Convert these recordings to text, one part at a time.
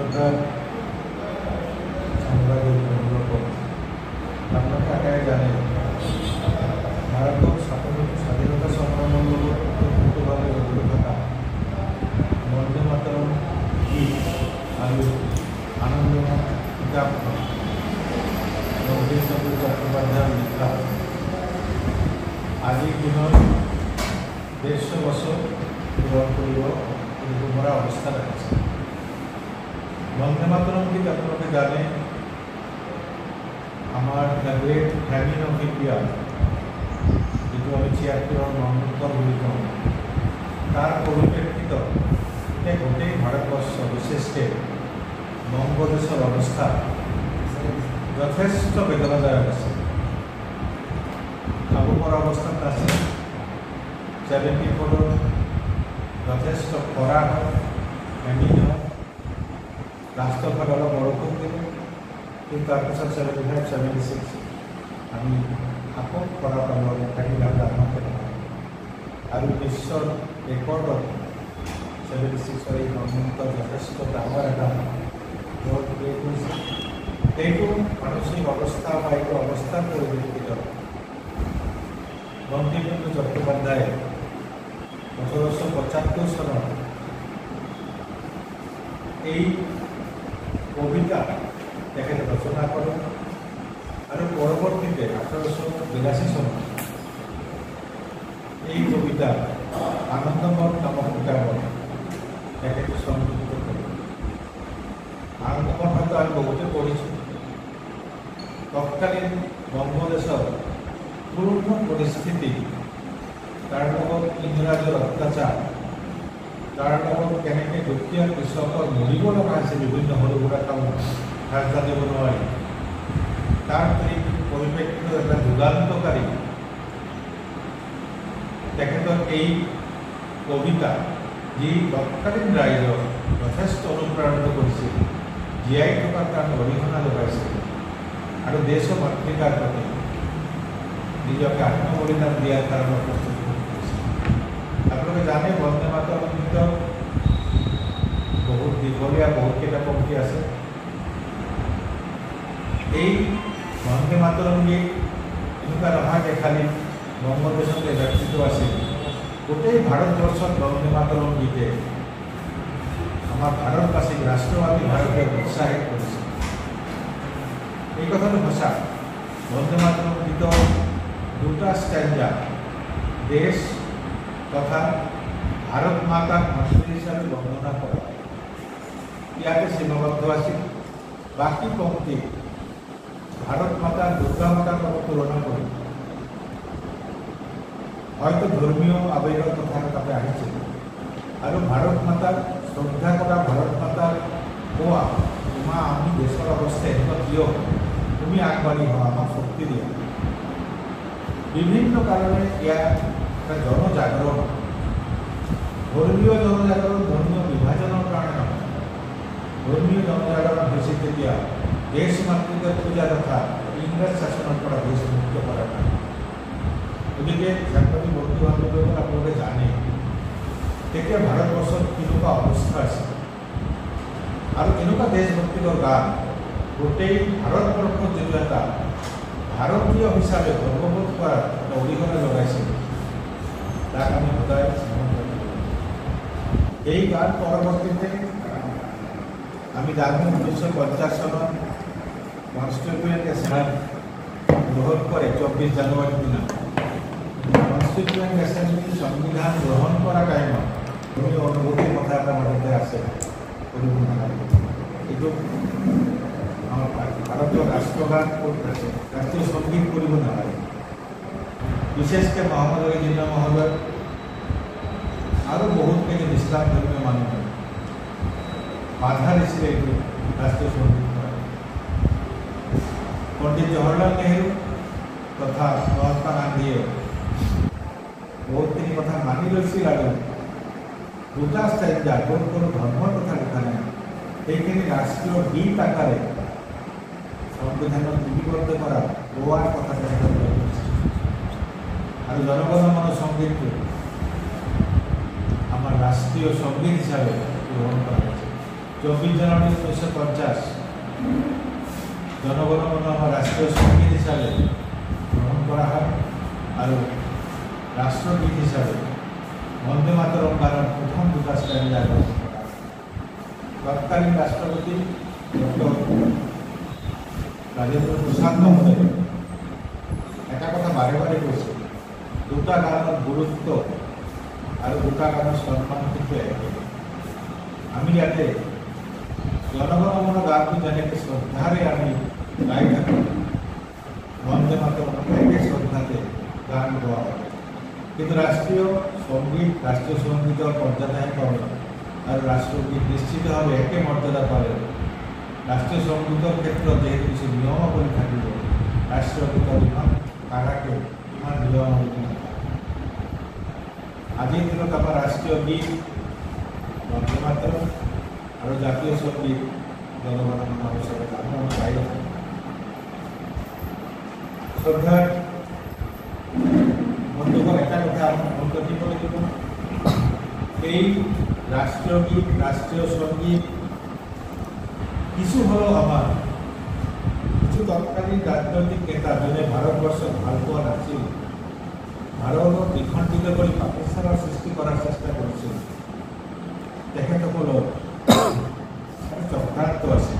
নমস্কাৰ সাংবাদিক বন্ধুসকল, আপোনালোকে জানে ভাৰতৰ স্বাধীনতা সংগ্ৰামৰ লগত ওতঃপ্ৰোতভাৱে জড়িত থকা বন্দে মাতৰম গীত আৰু আনন্দময় কিতাপখন বঙ্কিম চন্দ্ৰ চট্টোপাধ্যায়ৰ লিখা আজিৰ দিনত 150 বছৰ পূৰণ কৰিব পৰা অৱস্থাত আছে। বন্দে মাতৰম গীত আপোনালোকে জানে আমাৰ the great famine of India, যিটো আমি 76ৰ মৰণোত্তৰ বুলি কওঁ, তাৰ পৰিপ্ৰেক্ষিতত এতিয়া গোটেই ভাৰতবৰ্ষ বিশেষকৈ বংগদেশৰ অৱস্থা যথেষ্ট বেদনাদায়ক আছে। খাব পৰা অৱস্থাত আছে। 74ৰ যথেষ্ট খৰা হয়, ফেমিন হয়, লাষ্টৰ ফালে অলপ বৰষুণ দিলে, কিন্তু তাৰপিছত 75, 76 আমি আকৌ খৰা পালোঁ 1,000,000 আৰু বিশ্বৰ ৰেকৰ্ডত 76ৰ এই মন্ত্ৰ যথেষ্ট ডাঙৰ এটা ৰেকৰ্ড ক্ৰিয়েট হৈছে। এইটো মানসিক অৱস্থা বা এইটো অৱস্থাৰ পৰিপ্ৰেক্ষিতত বঙ্কিম চন্দ্ৰ চট্টোপাধ্যায়ে 1875 চনত এই কবিতা তেখেতে ৰচনা কৰে আৰু পৰৱৰ্তীতে 1882 চনত এই কবিতা আনন্দমঠ নামৰ কিতাপত তেখেতে সংযুক্ত কৰে। আনন্দমঠ হয়তো আমি বহুতে পঢ়িছোঁ। তৎকালীন বংগদেশৰ পূৰ্ণ পৰিস্থিতি, তাৰ লগত ইংৰাজৰ অত্যাচাৰ, তাৰ লগত কেনেকৈ দুখীয়া কৃষকৰ মৰিব লগা হৈছে বিভিন্ন সৰু সুৰা কামত ৰাস্তা দিব নোৱাৰি, তাৰ পৰিপ্ৰেক্ষিতত এটা যুগান্তকাৰী তেখেতৰ এই কবিতা, যি তৎকালীন ৰাইজক যথেষ্ট অনুপ্ৰাণিত কৰিছিল, জীয়াই থকাৰ কাৰণে অৰিহণা যোগাইছিল আৰু দেশ মাতৃকাৰ প্ৰতি নিজকে আত্মবলিদান দিয়াৰ কাৰণে প্ৰস্তুত কৰিছিল। আপোনালোকে জানে বন্দে মাতৰম গীত বহুত দীঘলীয়া, বহুতকেইটা পংক্তি আছে। এই বন্দে মাতৰম গীত এনেকুৱা নহয় যে খালি বংগদেশতে ব্যক্তিত আছিল, গোটেই ভাৰতবৰ্ষত বন্দে মাতৰম গীতে আমাৰ ভাৰতবাসীক, ৰাষ্ট্ৰবাদী ভাৰতীয় উৎসাহিত কৰিছে। এই কথাটো সঁচা। বন্দে মাতৰম গীতৰ দুটা ষ্টেঞ্জা দেশ তথা ভাৰত মাতাক মাতৃ হিচাপে বৰ্ণনা কৰা ইয়াতে সীমাবদ্ধ আছিল। বাকী পংক্তি ভাৰত মাতা, দুৰ্গা মাতাৰ লগত তুলনা কৰি হয়তো ধৰ্মীয় আবেগৰ কথা তাতে আহিছিল আৰু ভাৰত মাতাক শ্ৰদ্ধা কৰা, ভাৰত মাতাক কোৱা, তোমাৰ আমি দেশৰ অৱস্থা এনেকুৱা কিয়, তুমি আগবাঢ়ি হোৱা, আমাক শক্তি দিয়া। বিভিন্ন কাৰণে ইয়াৰ এটা জনজাগৰণ, ধৰ্মীয় জনজাগৰণ, ধৰ্মীয় বিভাজনৰ কাৰণে নহয়। ধৰ্মীয় জনজাগৰণ হৈছে তেতিয়া দেশ মাতৃকাৰ পূজা তথা ইংৰাজ শাসনৰ পৰা দেশ মুক্ত কৰাৰ কাৰণে। গতিকে সাংবাদিক বন্ধু বান্ধৱীসকল, আপোনালোকে জানে তেতিয়া ভাৰতবৰ্ষত কেনেকুৱা অৱস্থা আছিল আৰু এনেকুৱা দেশভক্তিকৰ গান গোটেই ভাৰতবৰ্ষত যিটো এটা ভাৰতীয় হিচাপে গৰ্ববোধ কৰাৰ অৰিহণা যোগাইছিল, তাক আমি সদায় স্মৰণ কৰিব। এই গান পৰৱৰ্তীতে আমি জানো 1950 চনত কনষ্টিটিউয়েণ্ট এছেম্বলি গ্ৰহণ কৰে। 24 জানুৱাৰীৰ দিনা কনষ্টিটিউয়েণ্ট এছেম্বলি সংবিধান গ্ৰহণ কৰা টাইমত তুমি অনুভূতিৰ কথা এটা মাজতে আছে, এইটো আমাৰ ভাৰতীয় ৰাষ্ট্ৰগান ক'ত আছে, ৰাষ্ট্ৰীয় সংগীত কৰিব নালাগে। বিশেষকৈ মহম্মদ আলী জিন্না মহোদয় আৰু বহুতখিনি ইছলাম ধৰ্মীয় মানুহে বাধা দিছিলে এইটো ৰাষ্ট্ৰীয় সংগীত কৰা। পণ্ডিত জৱাহৰলাল নেহৰু তথা মহাত্মা গান্ধীয়ে বহুতখিনি কথা মানি লৈছিল আৰু দুটা ষ্টেঞ্জা, য'ত কোনো ধৰ্মৰ কথা লিখা নাই, সেইখিনি ৰাষ্ট্ৰীয় গীত আকাৰে সংবিধানত লিপিবদ্ধ কৰা গোৱাৰ কথা তেখেতে আৰু জনগণ মন সংগীতটো আমাৰ ৰাষ্ট্ৰীয় সংগীত হিচাপে গ্ৰহণ কৰা হৈছে। 24 জানুয়ারি 1950 জনগণমন আমার রাষ্ট্রীয় সঙ্গীত হিসাবে গ্রহণ করা হয় আর রাষ্ট্রগীত হিসাবে বন্দে মাতরম গানের প্রথম দুটা স্ট্যান্ডা গ্রহণ করা হয়। তৎকালীন রাষ্ট্রপতি ডক্টর রাজেন্দ্র প্রসাদ মহোদয় একটা কথা বারে বারে বলছে, দুটা গানের গুরুত্ব আর দুটা গানের সম্মান কিন্তু একই। আমি যাতে জনগণমন গানকে জানিয়ে শ্রদ্ধারে আমি গাই থাকি, বন্দে মাতরম একই শ্রদ্ধাতে গান গাওয়া হবে। কিন্তু রাষ্ট্রীয় সঙ্গীতের মর্যাদায় পাবে আর রাষ্ট্রগীত নিশ্চিতভাবে একে মর্যাদা পাবে। রাষ্ট্রীয় সঙ্গীতের ক্ষেত্রে যেহেতু কিছু নিয়মাবলী থাকিব, রাষ্ট্রগীতের ইমান কারাকে ইমান নিয়মাবলী না। আজিৰ দিনত আমাৰ ৰাষ্ট্ৰীয় গীত বন্দে মাতৰম আৰু জাতীয় সঙ্গীত জনগণমন হিসাবে আমি গাই থাকি। শ্রদ্ধার বন্ধুগণ, একটা কথা আমার মন রাখিব লাগিব, এই রাষ্ট্রীয় গীত রাষ্ট্রীয় সঙ্গীত কিছু হলো আমার কিছু তৎকালীন রাজনৈতিক নেতা যোনে ভারতবর্ষ ভাল পোৱা নাছিল, ভাৰতক বিখণ্ডিত কৰি পাকিস্তানৰ সৃষ্টি কৰাৰ চেষ্টা কৰিছিল, তেখেতসকলৰ চক্ৰান্ত আছে।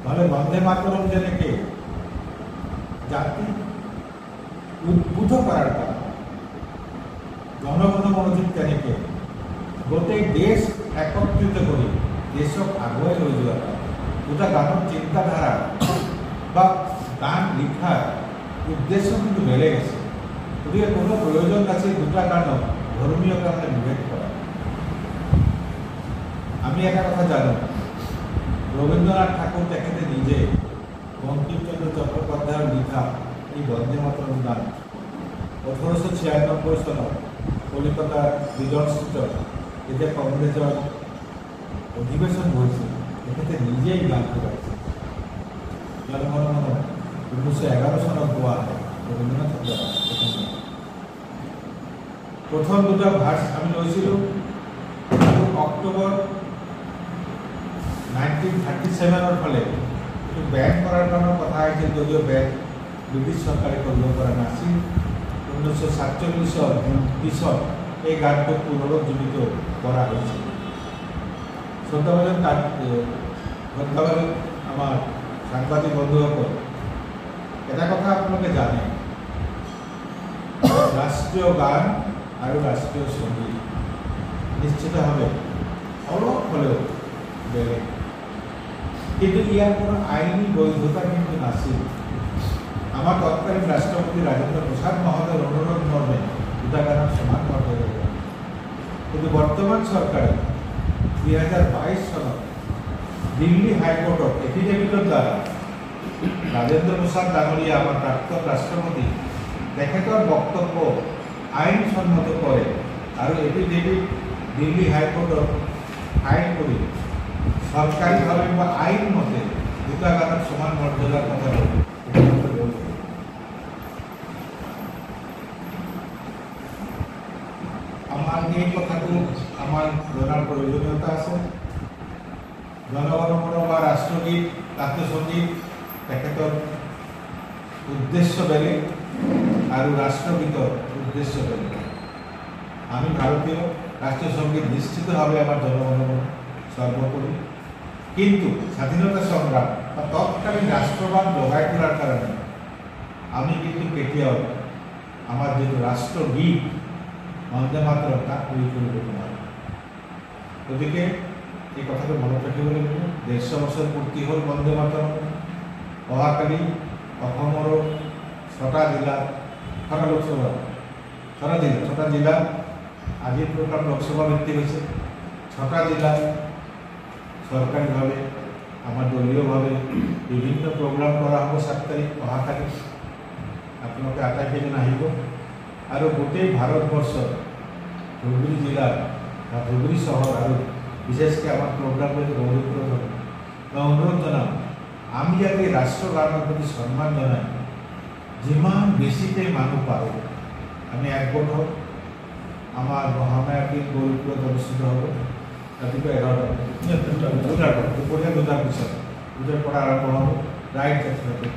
নহ'লে বন্দে মাতৰম যেনেকে জাতি উদ্বুদ্ধ কৰাৰ কাৰণ, জনগণমন ঠিক তেনেকে গোটেই দেশ একত্ৰিত কৰে দেশক আগুৱাই লৈ যোৱা দুটা গানৰ চিন্তাধারা বা গান লিখার উদ্দেশ্য কিন্তু বেলেগ আছে। গতিকে কোনো প্রয়োজন আছে দুটা গানক ধর্মীয় কারণে বিভেদ করা। আমি একটা কথা জানো, রবীন্দ্রনাথ ঠাকুর তেখেতে নিজে বঙ্কিমচন্দ্র চট্টোপাধ্যায়ের লিখা এই বন্দে মাতরম গান 1896 চনত কলিকতাৰ বিজনস্থিত যেতিয়া কংগ্ৰেছৰ অধিৱেশন হৈছিল, তেখেতে নিজেই গানটো গাইছিল। জনগণমন 1911 চনত গোৱা হয় ৰবীন্দ্ৰনাথ ঠাকুৰ। প্ৰথম দুটা ভাৰ্স আমি লৈছিলোঁ আৰু অক্টোবৰ 1937 ফালে বেন কৰাৰ কাৰণে কথা আহিছিল, যদিও বেন ব্ৰিটিশ সৰকাৰে কৰিব পৰা নাছিল। 1947 পিছত এই গানটো পুনৰুজ্জীৱিত কৰা হৈছিল। শ্রদ্ধাভাজন আমার সাংবাদিক বন্ধুসকল, এটা কথা আপোনালোকে জানে, রাষ্ট্রীয় গান আর রাষ্ট্রীয় সঙ্গীত নিশ্চিতভাবে অলপ হলেও বেলেগ, কিন্তু ইয়ার কোনো আইনি বৈধতা কিন্তু নাছিল। আমার তৎকালীন রাষ্ট্রপতি রাজেন্দ্র প্রসাদ মহোদয়ের অনুরোধ মর্মে দুটা গানের সমান মর্যাদা দেওয়া। কিন্তু বর্তমান সরকারে 2022 সনত দিল্লি হাইকোর্টত এফিডেভিটর দ্বারা রাজেন্দ্র প্রসাদ ডাঙরিয়া আমার প্রাক্তন রাষ্ট্রপতি তেখেতৰ বক্তব্য আইনসম্মত করে আর এফিডেভিট দিল্লি হাইকোর্টত ফাইল করে সরকারিভাবে বা আইন মতে দুটা গানের সমান মর্যাদার কথা আমার এই কথাটো আমার জানার প্রয়োজনীয়তা আছে। জনগণমন বা রাষ্ট্রগীত জাতীয় সঙ্গীত তেখেতৰ উদ্দেশ্য বেলেগ আর রাষ্ট্রগীতর উদ্দেশ্য বেলেগ। আমি ভারতীয় রাষ্ট্রীয় সঙ্গীত নিশ্চিতভাবে আমার জনগণমন সর্বোপরি, কিন্তু স্বাধীনতা সংগ্রাম বা তৎকালীন রাষ্ট্রবাদ জগাই তোলার কারণে আমি কিন্তু কেতিয়াও আমার যেহেতু রাষ্ট্রগীত বন্দে মাতরম তাক প্রয়োগ কৰিব নোৱাৰোঁ। গতিকে এই কথাটো মনত ৰাখিব লাগিব। 150 বছৰ পূৰ্তি হ'ল বন্দে মাতৰম। অহাকালি অসমৰ 6টা জিলা, 6টা লোকসভা, 6টা জিলা আজিৰ প্ৰথম লোকসভা ভিত্তিক হৈছে। 6টা জিলা সৰকাৰিভাবে আমাৰ দলীয়ভাবে বিভিন্ন প্ৰোগ্ৰাম কৰা হব। 7 তাৰিখ অহাকালি আপোনালোকে আটাইকেইজন আহিব আৰু গোটেই ভাৰতবৰ্ষৰ ধুবুৰী জিলা বা ধুবুৰী চহৰ আৰু বিশেষকৈ আমাৰ প্রোগ্রাম গৌরীপুর অনুরোধ জানাম, আমি যাতে রাষ্ট্রগানের প্রতি সম্মান জানাই, যিমান বেশিকে মানুষ পাবো আমি একগোট হোক। আমার মহামায়াপীঠ গৌরীপুরত অনুষ্ঠিত হব ରାତିକୁ 11ଟା ଦୁଇଟାର ପିছত ଦୁଇଟାରେ ପଢ଼ା ଆରମ୍ଭ ହେବ ରାଇଟ୍ ଜାତୀୟ